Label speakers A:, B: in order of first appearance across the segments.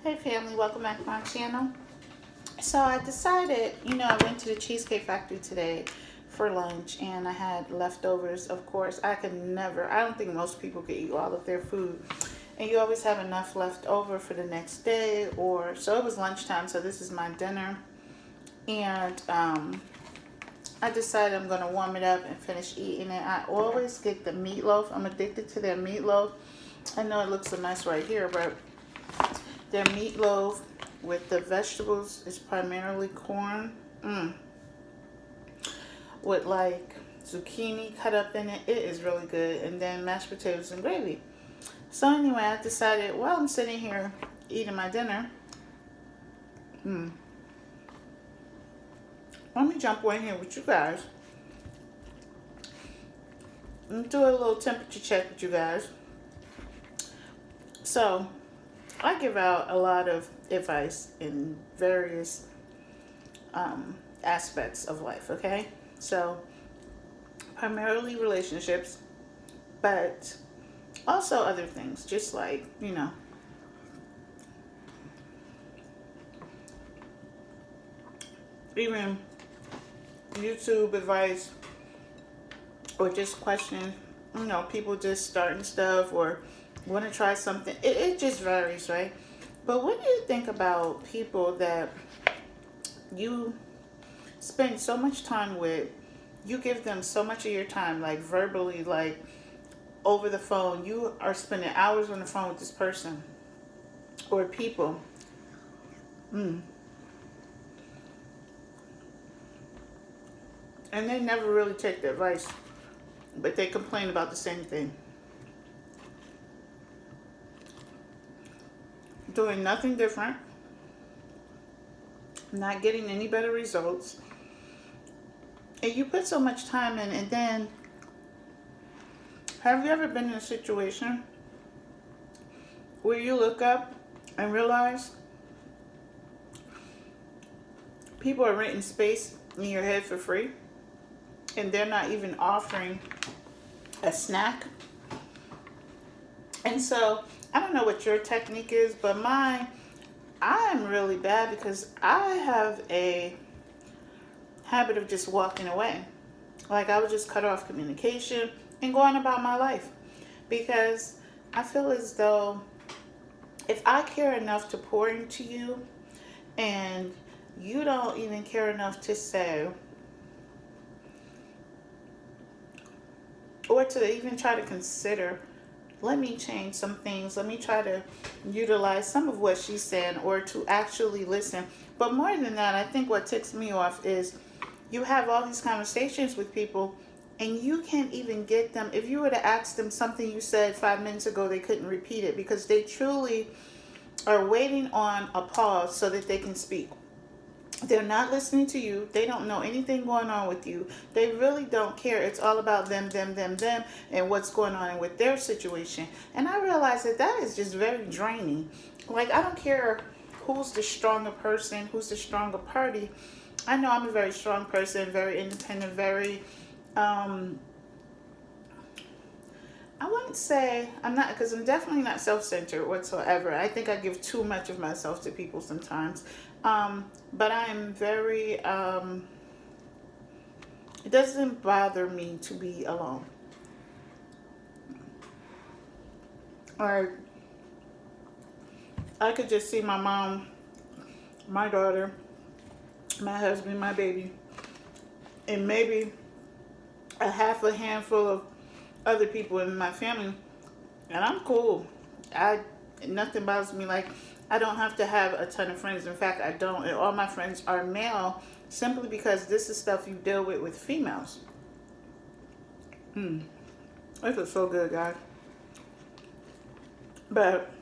A: Hey family, welcome back to my channel. So I decided, I went to the Cheesecake Factory today for lunch and I had leftovers. Of course, I don't think most people could eat all of their food. And you always have enough left over for the next day so it was lunchtime, so this is my dinner. And I decided I'm going to warm it up and finish eating it. I always get the meatloaf. I'm addicted to their meatloaf. I know it looks a mess right here, but their meatloaf with the vegetables is primarily corn. With like zucchini cut up in it. It is really good. And then mashed potatoes and gravy. So anyway, I decided while I'm sitting here eating my dinner, let me jump in here with you guys and do a little temperature check with you guys. So I give out a lot of advice in various aspects of life, okay? So primarily relationships, but also other things, just like, even YouTube advice or just questions, people just starting stuff or want to try something. It just varies, right? But what do you think about people that you spend so much time with? You give them so much of your time, like verbally, like over the phone. You are spending hours on the phone with this person or people. And they never really take the advice, but they complain about the same thing. Doing nothing different, not getting any better results. And you put so much time in, and then have you ever been in a situation where you look up and realize people are renting space in your head for free and they're not even offering a snack? And so I don't know what your technique is, but I'm really bad because I have a habit of just walking away. Like I would just cut off communication and go on about my life, because I feel as though if I care enough to pour into you and you don't even care enough to say or to even try to consider, let me change some things, let me try to utilize some of what she's saying, or to actually listen. But more than that, I think what ticks me off is you have all these conversations with people and you can't even get them. If you were to ask them something you said 5 minutes ago, they couldn't repeat it because they truly are waiting on a pause so that they can speak. They're not listening to you. They don't know anything going on with you. They really don't care. It's all about them, and what's going on with their situation. And I realize that is just very draining. Like, I don't care who's the stronger person, who's the stronger party. I know I'm a very strong person, very independent, very, I wouldn't say I'm not, because I'm definitely not self-centered whatsoever. I think I give too much of myself to people sometimes. But I'm very, it doesn't bother me to be alone. Or I could just see my mom, my daughter, my husband, my baby, and maybe a half a handful of other people in my family, and I'm cool. Nothing bothers me. Like, I don't have to have a ton of friends. In fact, I don't. And all my friends are male, simply because this is stuff you deal with females. This is so good, guys. But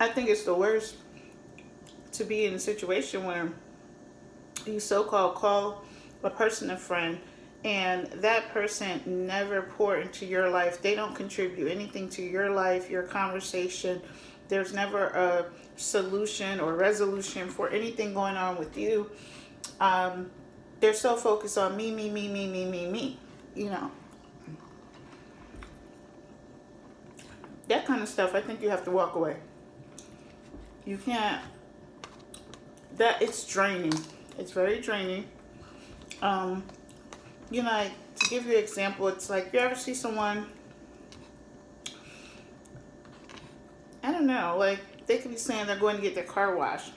A: I think it's the worst to be in a situation where you so-called call a person a friend and that person never pour into your life. They don't contribute anything to your life, your conversation. There's never a solution or resolution for anything going on with you. They're so focused on me, me. That kind of stuff, I think you have to walk away. You can't, it's draining. It's very draining. Um, like, to give you an example, it's like, you ever see someone, I don't know, like, they could be saying they're going to get their car washed.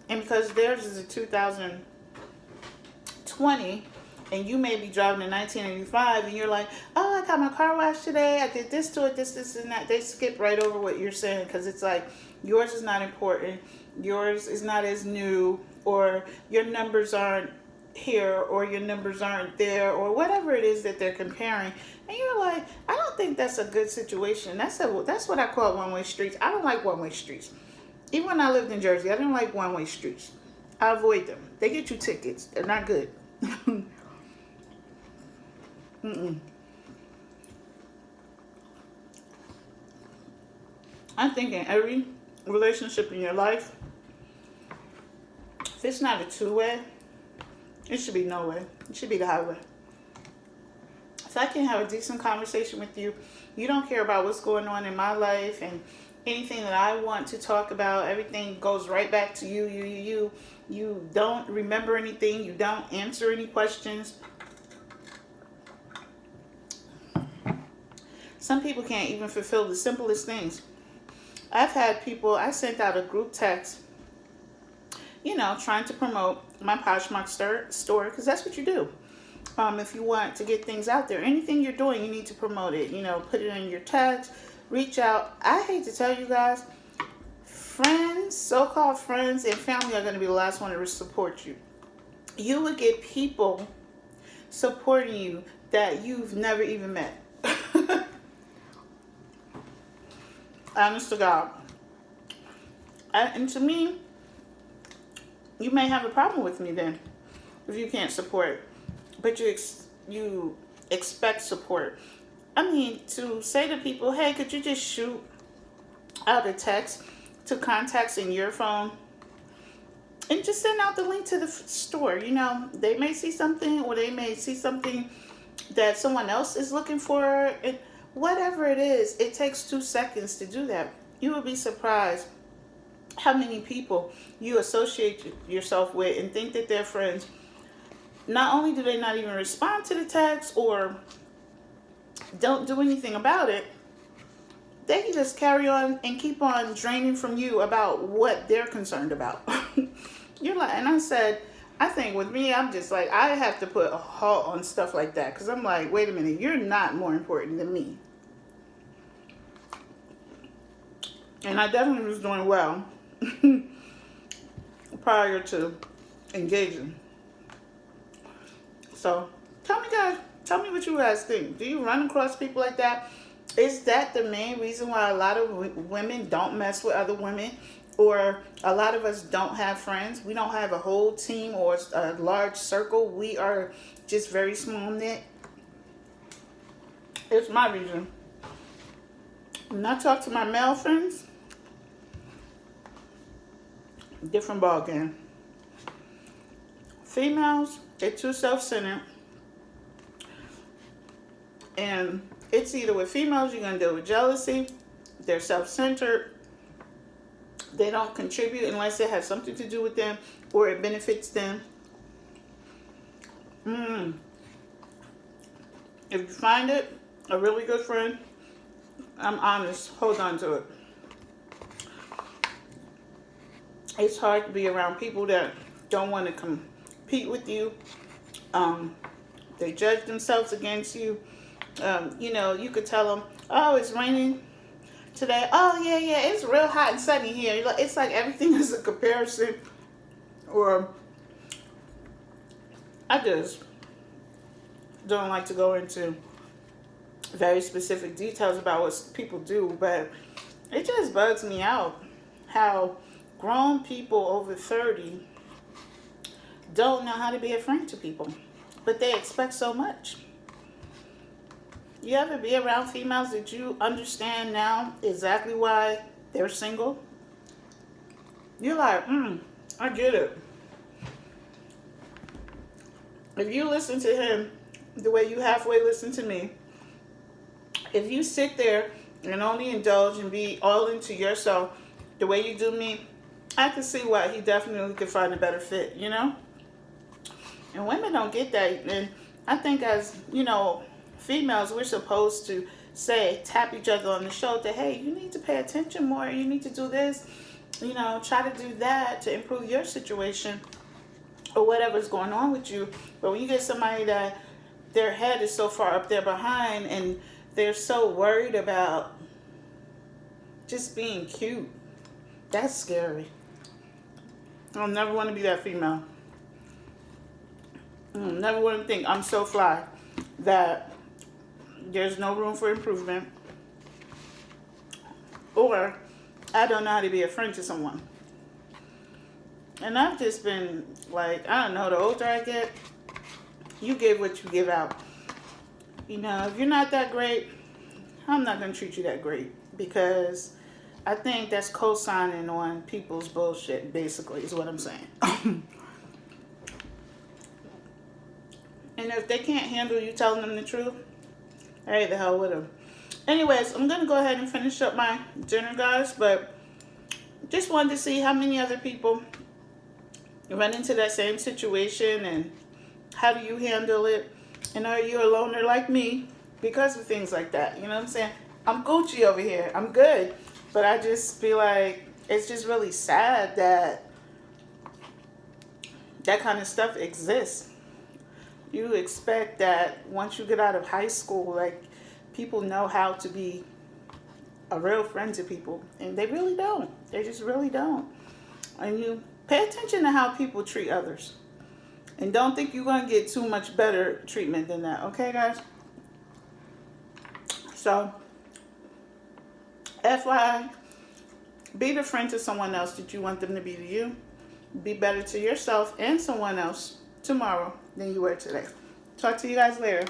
A: And because theirs is a 2020, and you may be driving a 1985, and you're like, oh, I got my car washed today, I did this to it, this, and that. They skip right over what you're saying, because it's like, yours is not important, yours is not as new, or your numbers aren't here, or your numbers aren't there, or whatever it is that they're comparing. And you're like, I don't think that's a good situation. That's what I call one-way streets. I don't like one-way streets. Even when I lived in Jersey, I didn't like one-way streets. I avoid them. They get you tickets. They're not good. Mm-mm. I think in every relationship in your life, if it's not a two-way, it should be no way. It should be the highway. If I can't have a decent conversation with you, you don't care about what's going on in my life and anything that I want to talk about, everything goes right back to you. You don't remember anything. You don't answer any questions. Some people can't even fulfill the simplest things. I've had people, I sent out a group text, trying to promote my Poshmark store, because that's what you do. If you want to get things out there, anything you're doing, you need to promote it. Put it in your text, reach out. I hate to tell you guys, friends, so-called friends and family are going to be the last one to support you. You would get people supporting you that you've never even met. Honest to God. And to me, you may have a problem with me then, if you can't support. But you expect support. I mean, to say to people, hey, could you just shoot out a text to contacts in your phone and just send out the link to the store. They may see something, or they may see something that someone else is looking for. Whatever it is, it takes 2 seconds to do that. You will be surprised how many people you associate yourself with and think that they're friends. Not only do they not even respond to the text or don't do anything about it, they can just carry on and keep on draining from you about what they're concerned about. You're like, and I think with me, I'm just like, I have to put a halt on stuff like that, because I'm like, wait a minute, you're not more important than me. And I definitely was doing well prior to engaging. So tell me what you guys think. Do you run across people like that? Is that the main reason why a lot of women don't mess with other women? Or a lot of us don't have friends? We don't have a whole team or a large circle. We are just very small knit. It's my reason. When I talk to my male friends, different ballgame. Females, they're too self-centered. And it's either with females, you're going to deal with jealousy. They're self-centered. They don't contribute unless it has something to do with them or it benefits them. If you find it a really good friend, I'm honest, hold on to it. It's hard to be around people that don't want to compete with you. They judge themselves against you. You could tell them, oh, it's raining today. Oh, yeah, it's real hot and sunny here. It's like everything is a comparison. Or I just don't like to go into very specific details about what people do, but it just bugs me out how grown people over 30 don't know how to be a friend to people, but they expect so much. You ever be around females that you understand now exactly why they're single? You're like, I get it. If you listen to him the way you halfway listen to me, if you sit there and only indulge and be all into yourself the way you do me, I can see why he definitely could find a better fit, you know? And women don't get that. And I think as, females, we're supposed to tap each other on the shoulder, hey, you need to pay attention more. You need to do this, try to do that to improve your situation or whatever's going on with you. But when you get somebody that their head is so far up there behind and they're so worried about just being cute, that's scary. I'll never want to be that female. Never want to think I'm so fly that there's no room for improvement, or I don't know how to be a friend to someone. And I've just been like, I don't know, the older I get, you give what you give out. If you're not that great, I'm not going to treat you that great, because I think that's co-signing on people's bullshit, basically, is what I'm saying. And if they can't handle you telling them the truth, hey, the hell with them. Anyways, I'm going to go ahead and finish up my dinner, guys, but just wanted to see how many other people run into that same situation and how do you handle it? And are you a loner like me because of things like that? You know what I'm saying? I'm Gucci over here. I'm good. But I just feel like it's just really sad that that kind of stuff exists. You expect that once you get out of high school, like, people know how to be a real friend to people. And they really don't. They just really don't. And you pay attention to how people treat others. And don't think you're going to get too much better treatment than that. Okay, guys? So, FYI, be the friend to someone else that you want them to be to you. Be better to yourself and someone else tomorrow than you were today. Talk to you guys later.